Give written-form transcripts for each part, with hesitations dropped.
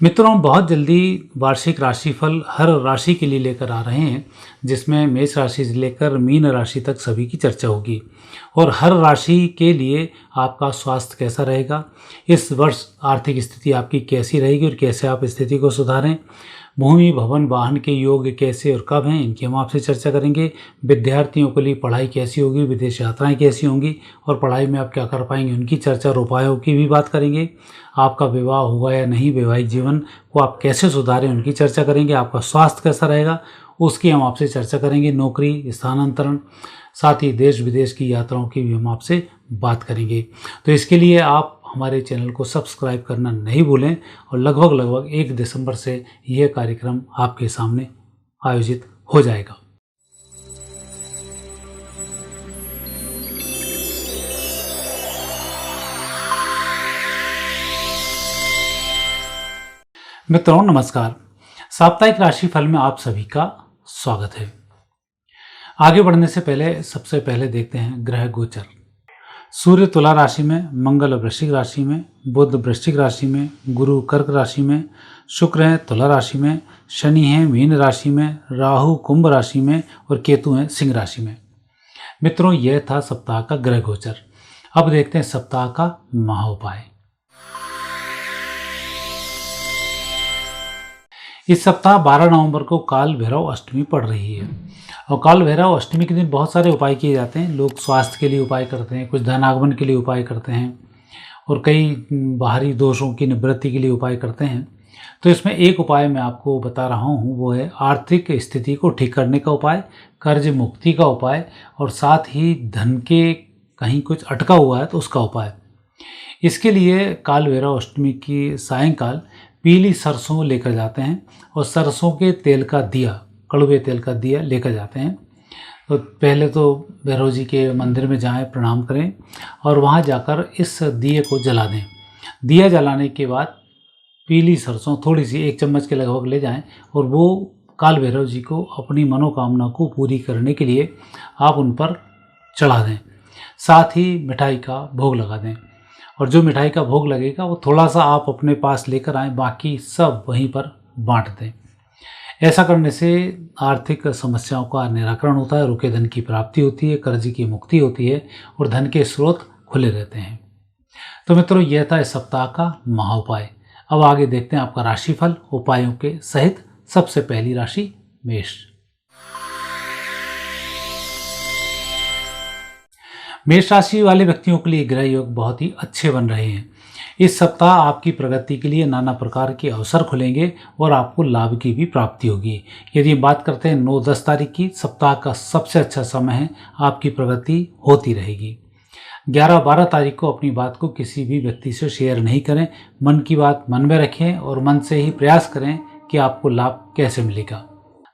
मित्रों, बहुत जल्दी वार्षिक राशिफल हर राशि के लिए लेकर आ रहे हैं, जिसमें मेष राशि से लेकर मीन राशि तक सभी की चर्चा होगी। और हर राशि के लिए आपका स्वास्थ्य कैसा रहेगा, इस वर्ष आर्थिक स्थिति आपकी कैसी रहेगी और कैसे आप स्थिति को सुधारें, भूमि भवन वाहन के योग कैसे और कब हैं, इनकी हम आपसे चर्चा करेंगे। विद्यार्थियों के लिए पढ़ाई कैसी होगी, विदेश यात्राएं कैसी होंगी और पढ़ाई में आप क्या कर पाएंगे, उनकी चर्चा और उपायों की भी बात करेंगे। आपका विवाह हुआ या नहीं, वैवाहिक जीवन को आप कैसे सुधारें, उनकी चर्चा करेंगे। आपका स्वास्थ्य कैसा रहेगा, उसकी हम आपसे चर्चा करेंगे। नौकरी, स्थानांतरण, साथ ही देश विदेश की यात्राओं की भी हम आपसे बात करेंगे। तो इसके लिए आप हमारे चैनल को सब्सक्राइब करना नहीं भूलें और लगभग 1 दिसंबर से यह कार्यक्रम आपके सामने आयोजित हो जाएगा। मित्रों नमस्कार, साप्ताहिक राशिफल में आप सभी का स्वागत है। आगे बढ़ने से पहले सबसे पहले देखते हैं ग्रह गोचर। सूर्य तुला राशि में, मंगल वृश्चिक राशि में, बुध वृश्चिक राशि में, गुरु कर्क राशि में, शुक्र है तुला राशि में, शनि है मीन राशि में, राहु कुंभ राशि में और केतु है सिंह राशि में। मित्रों, यह था सप्ताह का ग्रह गोचर। अब देखते हैं सप्ताह का महाउपाय। इस सप्ताह 12 नवंबर को काल भैरव अष्टमी पड़ रही है और काल भैरव अष्टमी के दिन बहुत सारे उपाय किए जाते हैं। लोग स्वास्थ्य के लिए उपाय करते हैं, कुछ धन आगमन के लिए उपाय करते हैं और कई बाहरी दोषों की निवृत्ति के लिए उपाय करते हैं। तो इसमें एक उपाय मैं आपको बता रहा हूँ, वो है आर्थिक स्थिति को ठीक करने का उपाय, कर्ज मुक्ति का उपाय और साथ ही धन के कहीं कुछ अटका हुआ है तो उसका उपाय। इसके लिए काल भैरव अष्टमी की सायंकाल पीली सरसों लेकर जाते हैं और सरसों के तेल का दिया, कड़वे तेल का दिया लेकर जाते हैं। तो पहले तो भैरव जी के मंदिर में जाएं, प्रणाम करें और वहां जाकर इस दिए को जला दें। दिया जलाने के बाद पीली सरसों थोड़ी सी 1 चम्मच के लगभग ले जाएं और वो काल भैरव जी को अपनी मनोकामना को पूरी करने के लिए आप उन पर चढ़ा दें। साथ ही मिठाई का भोग लगा दें और जो मिठाई का भोग लगेगा वो थोड़ा सा आप अपने पास लेकर आएँ, बाकी सब वहीं पर बांट दें। ऐसा करने से आर्थिक समस्याओं का निराकरण होता है, रुके धन की प्राप्ति होती है, कर्ज की मुक्ति होती है और धन के स्रोत खुले रहते हैं। तो मित्रों, यह था इस सप्ताह का महाउपाय। अब आगे देखते हैं आपका राशिफल उपायों के सहित। सबसे पहली राशि मेष। मेष राशि वाले व्यक्तियों के लिए ग्रह योग बहुत ही अच्छे बन रहे हैं। इस सप्ताह आपकी प्रगति के लिए नाना प्रकार के अवसर खुलेंगे और आपको लाभ की भी प्राप्ति होगी। यदि बात करते हैं 9-10 तारीख की, सप्ताह का सबसे अच्छा समय है, आपकी प्रगति होती रहेगी। 11-12 तारीख को अपनी बात को किसी भी व्यक्ति से शेयर नहीं करें, मन की बात मन में रखें और मन से ही प्रयास करें कि आपको लाभ कैसे मिलेगा।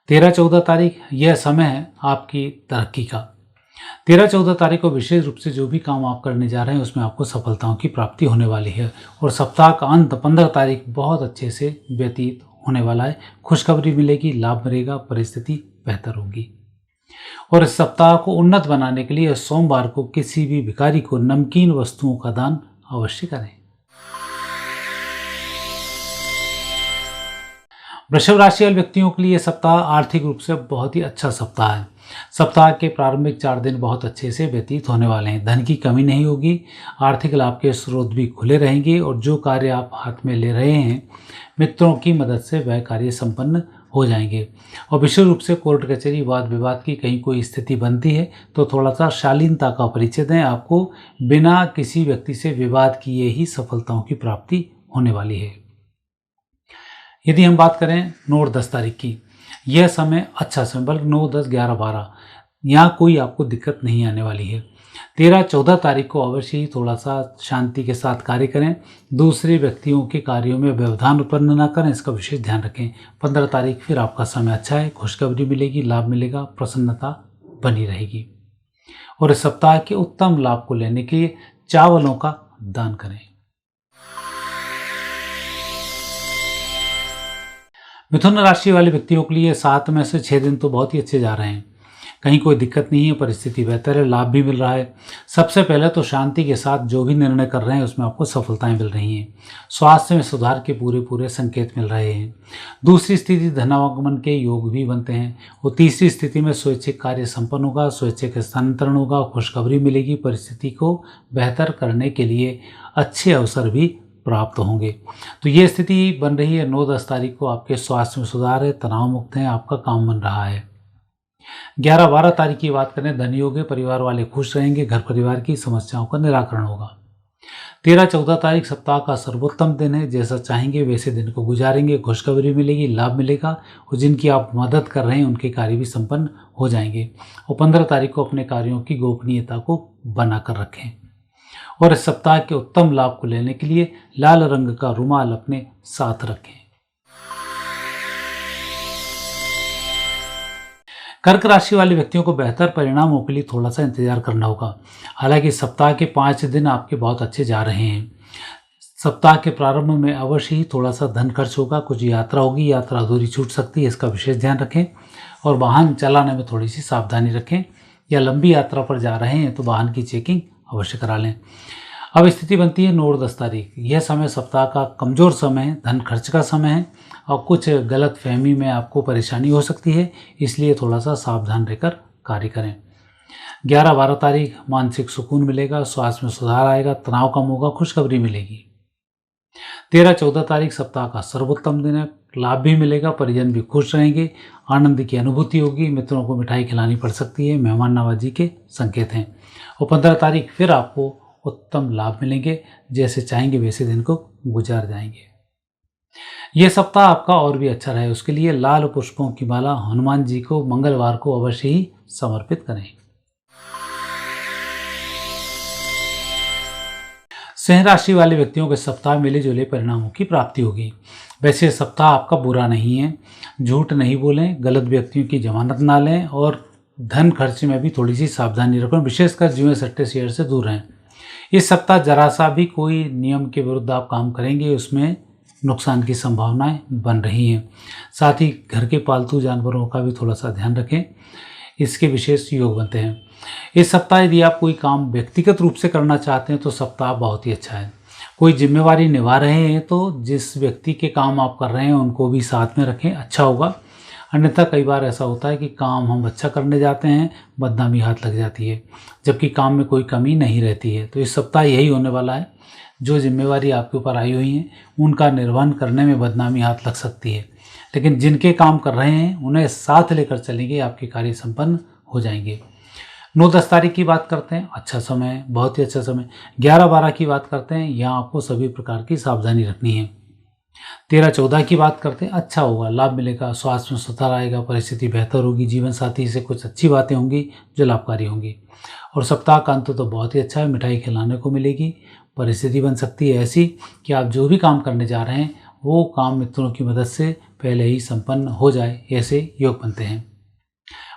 13-14 तारीख यह समय है आपकी तरक्की का। 13-14 तारीख को विशेष रूप से जो भी काम आप करने जा रहे हैं उसमें आपको सफलताओं की प्राप्ति होने वाली है और सप्ताह का अंत 15 तारीख बहुत अच्छे से व्यतीत होने वाला है। खुशखबरी मिलेगी, लाभ मिलेगा, परिस्थिति बेहतर होगी। और इस सप्ताह को उन्नत बनाने के लिए सोमवार को किसी भी भिखारी को नमकीन वस्तुओं का दान अवश्य करें। वृषभ राशि वाले व्यक्तियों के लिए सप्ताह आर्थिक रूप से बहुत ही अच्छा सप्ताह है। सप्ताह के प्रारंभिक 4 दिन बहुत अच्छे से व्यतीत होने वाले हैं। धन की कमी नहीं होगी, आर्थिक लाभ के स्रोत भी खुले रहेंगे और जो कार्य आप हाथ में ले रहे हैं, मित्रों की मदद से वह कार्य संपन्न हो जाएंगे। और विशेष रूप से कोर्ट कचहरी, वाद विवाद की कहीं कोई स्थिति बनती है तो थोड़ा सा शालीनता का परिचय दें। आपको बिना किसी व्यक्ति से विवाद किए ही सफलताओं की प्राप्ति होने वाली है। यदि हम बात करें 9 और 10 तारीख की, यह समय अच्छा समय, बल्कि 9, 10, 11, 12 यहाँ कोई आपको दिक्कत नहीं आने वाली है। 13-14 तारीख को अवश्य ही थोड़ा सा शांति के साथ कार्य करें, दूसरे व्यक्तियों के कार्यों में व्यवधान उत्पन्न न करें, इसका विशेष ध्यान रखें। 15 तारीख फिर आपका समय अच्छा है, खुशखबरी मिलेगी, लाभ मिलेगा, प्रसन्नता बनी रहेगी। और इस सप्ताह के उत्तम लाभ को लेने के लिए चावलों का दान करें। मिथुन राशि वाले व्यक्तियों के लिए 7 में से 6 दिन तो बहुत ही अच्छे जा रहे हैं। कहीं कोई दिक्कत नहीं है, परिस्थिति बेहतर है, लाभ भी मिल रहा है। सबसे पहले तो शांति के साथ जो भी निर्णय कर रहे हैं उसमें आपको सफलताएं मिल रही हैं। स्वास्थ्य में सुधार के पूरे पूरे संकेत मिल रहे हैं। दूसरी स्थिति धनागमन के योग भी बनते हैं। और तीसरी स्थिति में स्वैच्छिक कार्य संपन्न होगा, स्वैच्छिक स्थानांतरण होगा, खुशखबरी मिलेगी, परिस्थिति को बेहतर करने के लिए अच्छे अवसर भी प्राप्त होंगे। तो ये स्थिति बन रही है 9-10 तारीख को। आपके स्वास्थ्य में सुधार है, तनाव मुक्त हैं, आपका काम बन रहा है। 11-12 तारीख की बात करें, धन योग है, परिवार वाले खुश रहेंगे, घर परिवार की समस्याओं का निराकरण होगा। 13-14 तारीख सप्ताह का सर्वोत्तम दिन है, जैसा चाहेंगे वैसे दिन को गुजारेंगे, खुशखबरी मिलेगी, लाभ मिलेगा और जिनकी आप मदद कर रहे हैं उनके कार्य भी संपन्न हो जाएंगे। और 15 तारीख को अपने कार्यों की गोपनीयता को बनाकर रखें। और इस सप्ताह के उत्तम लाभ को लेने के लिए लाल रंग का रुमाल अपने साथ रखें। कर्क राशि वाले व्यक्तियों को बेहतर परिणामों के लिए थोड़ा सा इंतजार करना होगा। हालांकि सप्ताह के 5 दिन आपके बहुत अच्छे जा रहे हैं। सप्ताह के प्रारंभ में अवश्य ही थोड़ा सा धन खर्च होगा, कुछ यात्रा होगी, यात्रा अधूरी छूट सकती है, इसका विशेष ध्यान रखें। और वाहन चलाने में थोड़ी सी सावधानी रखें। या लंबी यात्रा पर जा रहे हैं तो वाहन की चेकिंग अवश्य करा लें। अब स्थिति बनती है 9-10 तारीख। यह समय सप्ताह का कमज़ोर समय है, धन खर्च का समय है और कुछ गलत फहमी में आपको परेशानी हो सकती है, इसलिए थोड़ा सा सावधान रहकर कार्य करें। 11-12 तारीख मानसिक सुकून मिलेगा, स्वास्थ्य में सुधार आएगा, तनाव कम होगा, खुशखबरी मिलेगी। 13-14 तारीख सप्ताह का सर्वोत्तम दिन है, लाभ भी मिलेगा, परिजन भी खुश रहेंगे, आनंद की अनुभूति होगी, मित्रों को मिठाई खिलानी पड़ सकती है, मेहमान नवाजी के संकेत हैं। और 15 तारीख फिर आपको उत्तम लाभ मिलेंगे, जैसे चाहेंगे वैसे दिन को गुजार जाएंगे। यह सप्ताह आपका और भी अच्छा रहे उसके लिए लाल पुष्पों की माला हनुमान जी को मंगलवार को अवश्य ही समर्पित करें। सिंह राशि वाले व्यक्तियों के सप्ताह मिले जुले परिणामों की प्राप्ति होगी। वैसे सप्ताह आपका बुरा नहीं है। झूठ नहीं बोलें, गलत व्यक्तियों की जमानत ना लें और धन खर्च में भी थोड़ी सी सावधानी रखें, विशेषकर जुए सट्टे शेयर से दूर रहें। इस सप्ताह जरा सा भी कोई नियम के विरुद्ध आप काम करेंगे उसमें नुकसान की संभावनाएं बन रही हैं। साथ ही घर के पालतू जानवरों का भी थोड़ा सा ध्यान रखें, इसके विशेष योग बनते हैं। इस सप्ताह यदि आप कोई काम व्यक्तिगत रूप से करना चाहते हैं तो सप्ताह बहुत ही अच्छा है। कोई जिम्मेवारी निभा रहे हैं तो जिस व्यक्ति के काम आप कर रहे हैं उनको भी साथ में रखें, अच्छा होगा। अन्यथा कई बार ऐसा होता है कि काम हम अच्छा करने जाते हैं, बदनामी हाथ लग जाती है, जबकि काम में कोई कमी नहीं रहती है। तो इस सप्ताह यही होने वाला है, जो जिम्मेवारी आपके ऊपर आई हुई है उनका निर्वहन करने में बदनामी हाथ लग सकती है, लेकिन जिनके काम कर रहे हैं उन्हें साथ लेकर चलेंगे, आपके कार्य संपन्न हो जाएंगे। 9-10 तारीख की बात करते हैं, अच्छा समय है, बहुत ही अच्छा समय। 11-12 की बात करते हैं, यहाँ आपको सभी प्रकार की सावधानी रखनी है। 13-14 की बात करते हैं, अच्छा होगा, लाभ मिलेगा, स्वास्थ्य में सुधार आएगा, परिस्थिति बेहतर होगी, जीवन साथी से कुछ अच्छी बातें होंगी जो लाभकारी होंगी। और सप्ताह का अंत तो बहुत ही अच्छा है, मिठाई खिलाने को मिलेगी। परिस्थिति बन सकती है ऐसी कि आप जो भी काम करने जा रहे हैं वो काम मित्रों की मदद से पहले ही संपन्न हो जाए, ऐसे योग बनते हैं।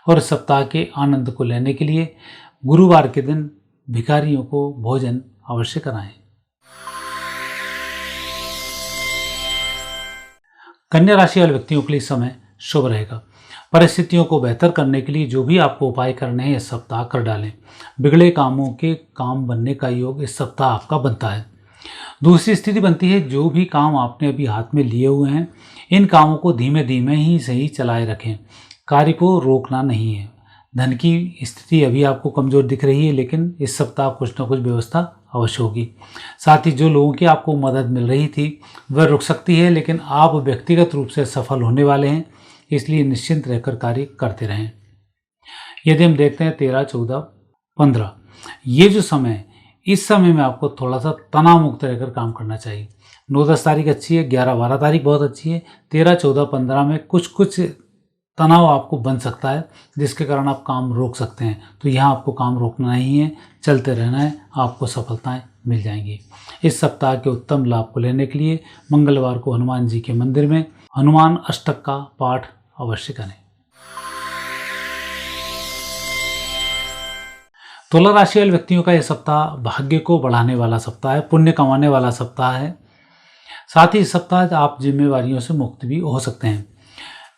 और इस सप्ताह के आनंद को लेने के लिए गुरुवार के दिन भिखारियों को भोजन अवश्य कराएं। कन्या राशि वाले व्यक्तियों के लिए समय शुभ रहेगा। परिस्थितियों को बेहतर करने के लिए जो भी आपको उपाय करने हैं इस सप्ताह कर डालें। बिगड़े कामों के काम बनने का योग इस सप्ताह आपका बनता है। दूसरी स्थिति बनती है, जो भी काम आपने अभी हाथ में लिए हुए हैं इन कामों को धीमे धीमे ही सही चलाए रखें, कार्य को रोकना नहीं है। धन की स्थिति अभी आपको कमज़ोर दिख रही है, लेकिन इस सप्ताह कुछ न कुछ व्यवस्था अवश्य होगी। साथ ही जो लोगों की आपको मदद मिल रही थी वह रुक सकती है, लेकिन आप व्यक्तिगत रूप से सफल होने वाले हैं, इसलिए निश्चिंत रहकर कार्य करते रहें। यदि हम देखते हैं 13, 14, 15 ये जो समय है, इस समय में आपको थोड़ा सा तनाव मुक्त रहकर काम करना चाहिए। 9-10 तारीख अच्छी है, 11-12 तारीख बहुत अच्छी है, 13, 14, 15 में कुछ तनाव आपको बन सकता है जिसके कारण आप काम रोक सकते हैं। तो यहाँ आपको काम रोकना नहीं है, चलते रहना है, आपको सफलताएं मिल जाएंगी। इस सप्ताह के उत्तम लाभ को लेने के लिए मंगलवार को हनुमान जी के मंदिर में हनुमान अष्टक का पाठ अवश्य करें। तुला राशि वाले व्यक्तियों का यह सप्ताह भाग्य को बढ़ाने वाला सप्ताह है, पुण्य कमाने वाला सप्ताह है। साथ ही इस सप्ताह आप जिम्मेवारियों से मुक्त भी हो सकते हैं।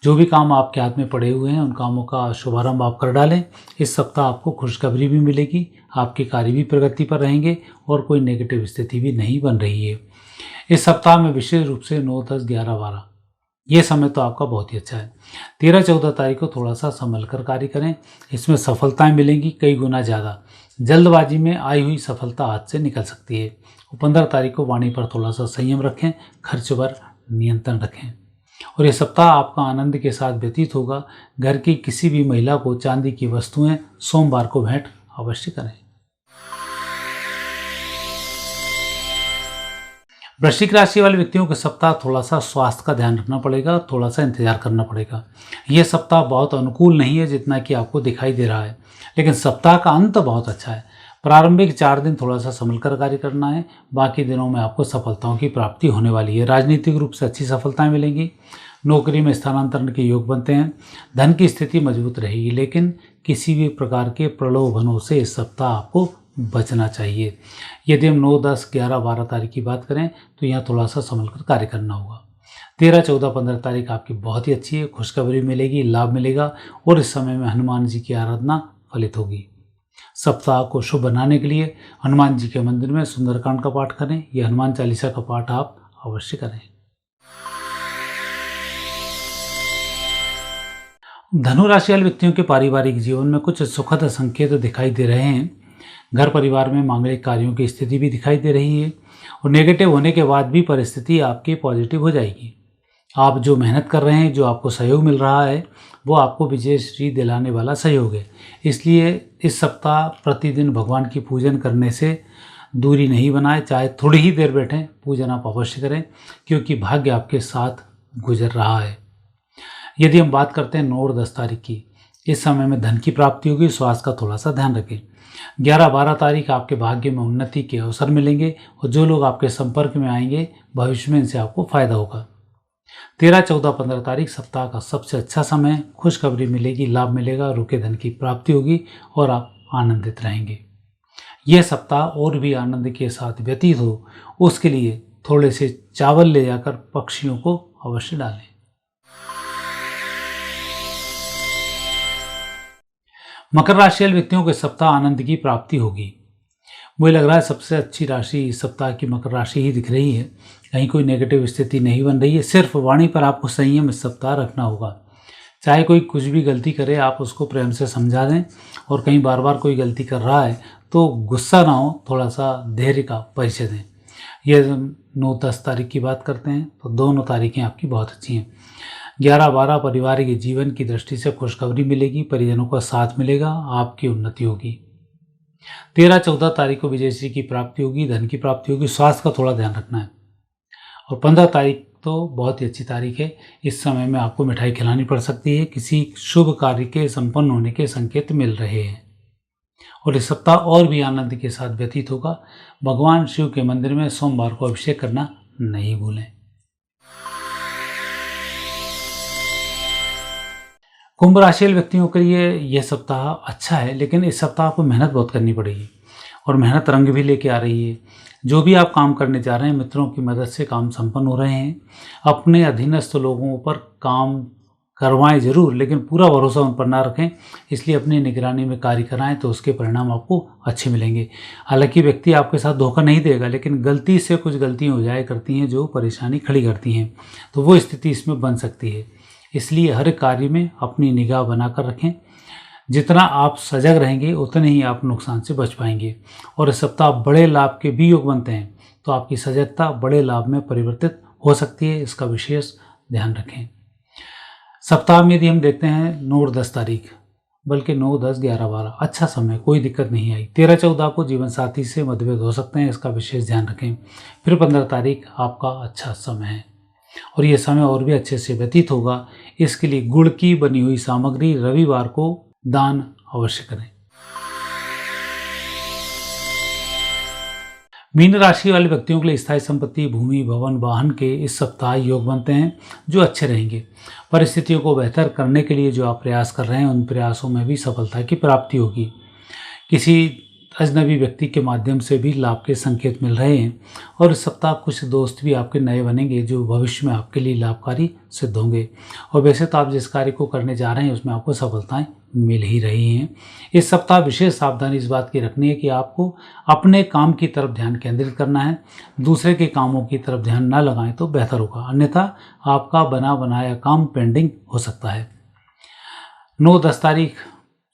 जो भी काम आपके हाथ में पड़े हुए हैं उन कामों का शुभारंभ आप कर डालें। इस सप्ताह आपको खुशखबरी भी मिलेगी, आपके कार्य भी प्रगति पर रहेंगे और कोई नेगेटिव स्थिति भी नहीं बन रही है। इस सप्ताह में विशेष रूप से 9, 10, 11, 12 ये समय तो आपका बहुत ही अच्छा है। 13, 14 तारीख को थोड़ा सा संभल कर कार्य करें, इसमें सफलताएं मिलेंगी कई गुना ज़्यादा। जल्दबाजी में आई हुई सफलता हाथ से निकल सकती है। 15 तारीख को वाणी पर थोड़ा सा संयम रखें, खर्च पर नियंत्रण रखें। और ये सप्ताह आपका आनंद के साथ व्यतीत होगा। घर की किसी भी महिला को चांदी की वस्तुएं सोमवार को भेंट अवश्य करें। वृश्चिक राशि वाले व्यक्तियों के सप्ताह थोड़ा सा स्वास्थ्य का ध्यान रखना पड़ेगा, थोड़ा सा इंतजार करना पड़ेगा। यह सप्ताह बहुत अनुकूल नहीं है जितना कि आपको दिखाई दे रहा है, लेकिन सप्ताह का अंत बहुत अच्छा है। प्रारंभिक 4 दिन थोड़ा सा संभल कर कार्य करना है, बाकी दिनों में आपको सफलताओं की प्राप्ति होने वाली है। राजनीतिक रूप से अच्छी सफलताएं मिलेंगी, नौकरी में स्थानांतरण के योग बनते हैं, धन की स्थिति मजबूत रहेगी, लेकिन किसी भी प्रकार के प्रलोभनों से इस सप्ताह आपको बचना चाहिए। यदि हम 9, 10, 11, 12 तारीख की बात करें तो यहाँ थोड़ा सा संभल कर कार्य करना होगा। 13, 14, 15 तारीख आपकी बहुत ही अच्छी है, खुशखबरी मिलेगी, लाभ मिलेगा और इस समय में हनुमान जी की आराधना फलित होगी। सप्ताह को शुभ बनाने के लिए हनुमान जी के मंदिर में सुंदरकांड का पाठ करें, यह हनुमान चालीसा का पाठ आप अवश्य करें। धनु राशि वाले व्यक्तियों के पारिवारिक जीवन में कुछ सुखद संकेत दिखाई दे रहे हैं। घर परिवार में मांगलिक कार्यों की स्थिति भी दिखाई दे रही है और नेगेटिव होने के बाद भी परिस्थिति आपकी पॉजिटिव हो जाएगी। आप जो मेहनत कर रहे हैं, जो आपको सहयोग मिल रहा है, वो आपको विजयश्री दिलाने वाला सहयोग है। इसलिए इस सप्ताह प्रतिदिन भगवान की पूजन करने से दूरी नहीं बनाए, चाहे थोड़ी ही देर बैठें, पूजन आप अवश्य करें क्योंकि भाग्य आपके साथ गुजर रहा है। यदि हम बात करते हैं 9 और 10 तारीख की, इस समय में धन की प्राप्ति होगी, स्वास्थ्य का थोड़ा सा ध्यान रखें। 11, 12 तारीख आपके भाग्य में उन्नति के अवसर मिलेंगे और जो लोग आपके संपर्क में आएंगे भविष्य में इनसे आपको फायदा होगा। 13, 14, 15 तारीख सप्ताह का सबसे अच्छा समय, खुशखबरी मिलेगी, लाभ मिलेगा, रुके धन की प्राप्ति होगी और आप आनंदित रहेंगे। यह सप्ताह और भी आनंद के साथ व्यतीत हो, उसके लिए थोड़े से चावल ले जाकर पक्षियों को अवश्य डालें। मकर राशि वाले व्यक्तियों के सप्ताह आनंद की प्राप्ति होगी। मुझे लग रहा है सबसे अच्छी राशि इस सप्ताह की मकर राशि ही दिख रही है। कहीं कोई नेगेटिव स्थिति नहीं बन रही है, सिर्फ वाणी पर आपको संयम इस सप्ताह रखना होगा। चाहे कोई कुछ भी गलती करे, आप उसको प्रेम से समझा दें और कहीं बार बार कोई गलती कर रहा है तो गुस्सा ना हो, थोड़ा सा धैर्य का परिचय दें। ये 9, 10 तारीख की बात करते हैं तो दोनों तारीखें आपकी बहुत अच्छी हैं। 11, 12 पारिवारिक जीवन की दृष्टि से खुशखबरी मिलेगी, परिजनों का साथ मिलेगा, आपकी उन्नति होगी। 13, 14 तारीख को विजयश्री की प्राप्ति होगी, धन की प्राप्ति होगी, स्वास्थ्य का थोड़ा ध्यान रखना है। और 15 तारीख तो बहुत ही अच्छी तारीख है, इस समय में आपको मिठाई खिलानी पड़ सकती है, किसी शुभ कार्य के संपन्न होने के संकेत मिल रहे हैं और इस सप्ताह और भी आनंद के साथ व्यतीत होगा। भगवान शिव के मंदिर में सोमवार को अभिषेक करना नहीं भूलें। कुंभ राशि वाले व्यक्तियों के लिए यह सप्ताह अच्छा है, लेकिन इस सप्ताह आपको मेहनत बहुत करनी पड़ेगी और मेहनत रंग भी लेके आ रही है। जो भी आप काम करने जा रहे हैं, मित्रों की मदद से काम संपन्न हो रहे हैं। अपने अधीनस्थ लोगों पर काम करवाएं जरूर, लेकिन पूरा भरोसा उन पर ना रखें, इसलिए अपनी निगरानी में कार्य कराएं तो उसके परिणाम आपको अच्छे मिलेंगे। हालांकि व्यक्ति आपके साथ धोखा नहीं देगा, लेकिन गलती से कुछ गलतियाँ हो जाया करती हैं जो परेशानी खड़ी करती हैं, तो वो स्थिति इसमें बन सकती है। इसलिए हर कार्य में अपनी निगाह बनाकर रखें। जितना आप सजग रहेंगे उतने ही आप नुकसान से बच पाएंगे और इस सप्ताह बड़े लाभ के भी योग बनते हैं, तो आपकी सजगता बड़े लाभ में परिवर्तित हो सकती है, इसका विशेष ध्यान रखें। सप्ताह में यदि हम देखते हैं 9 और 10 तारीख, बल्कि 9, 10, 11, 12 अच्छा समय, कोई दिक्कत नहीं आई। 13, 14 को जीवन साथी से मतभेद हो सकते हैं, इसका विशेष ध्यान रखें। फिर 15 तारीख आपका अच्छा समय है और यह समय और भी अच्छे से व्यतीत होगा। इसके लिए गुड़ की बनी हुई सामग्री रविवार को दान अवश्य करें। मीन राशि वाले व्यक्तियों के लिए स्थायी संपत्ति, भूमि, भवन, वाहन के इस सप्ताह योग बनते हैं जो अच्छे रहेंगे। परिस्थितियों को बेहतर करने के लिए जो आप प्रयास कर रहे हैं, उन प्रयासों में भी सफलता की प्राप्ति होगी। किसी अजनबी व्यक्ति के माध्यम से भी लाभ के संकेत मिल रहे हैं और इस सप्ताह कुछ दोस्त भी आपके नए बनेंगे जो भविष्य में आपके लिए लाभकारी सिद्ध होंगे। और वैसे तो आप जिस कार्य को करने जा रहे हैं उसमें आपको सफलताएं मिल ही रही हैं। इस सप्ताह विशेष सावधानी इस बात की रखनी है कि आपको अपने काम की तरफ ध्यान केंद्रित करना है, दूसरे के कामों की तरफ ध्यान न लगाएं तो बेहतर होगा, अन्यथा आपका बना बनाया काम पेंडिंग हो सकता है। 9-10 तारीख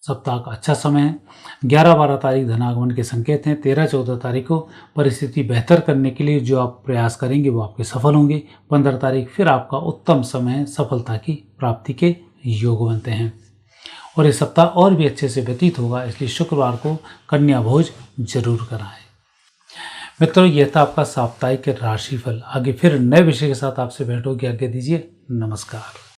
सप्ताह का अच्छा समय है। 11-12 तारीख धनागमन के संकेत हैं। 13-14 तारीख को परिस्थिति बेहतर करने के लिए जो आप प्रयास करेंगे वो आपके सफल होंगे। 15 तारीख फिर आपका उत्तम समय सफलता की प्राप्ति के योग बनते हैं और इस सप्ताह और भी अच्छे से व्यतीत होगा, इसलिए शुक्रवार को कन्या भोज जरूर कराएं। मित्रों, यह था आपका साप्ताहिक राशिफल। आगे फिर नए विषय के साथ आपसे भेंट होगी। आज्ञा दीजिए। नमस्कार।